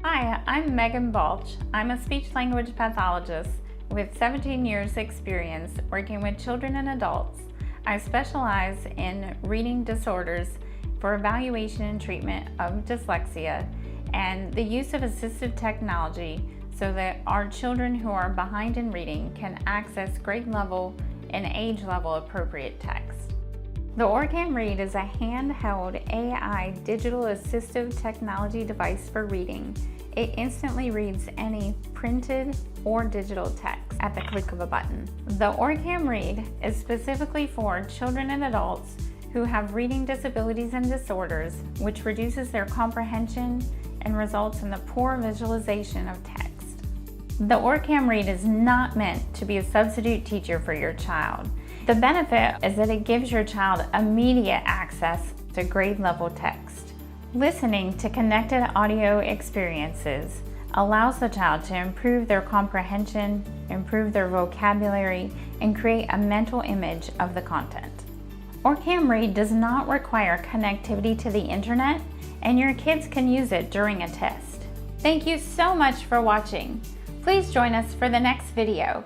Hi, I'm Megan Balch. I'm a speech-language pathologist with 17 years experience working with children and adults. I specialize in reading disorders for evaluation and treatment of dyslexia and the use of assistive technology so that our children who are behind in reading can access grade level and age level appropriate text. The OrCam Read is a handheld AI digital assistive technology device for reading. It instantly reads any printed or digital text at the click of a button. The OrCam Read is specifically for children and adults who have reading disabilities and disorders, which reduces their comprehension and results in the poor visualization of text. The OrCam Read is not meant to be a substitute teacher for your child. The benefit is that it gives your child immediate access to grade level text. Listening to connected audio experiences allows the child to improve their comprehension, improve their vocabulary, and create a mental image of the content. OrCam Read does not require connectivity to the internet, and your kids can use it during a test. Thank you so much for watching. Please join us for the next video.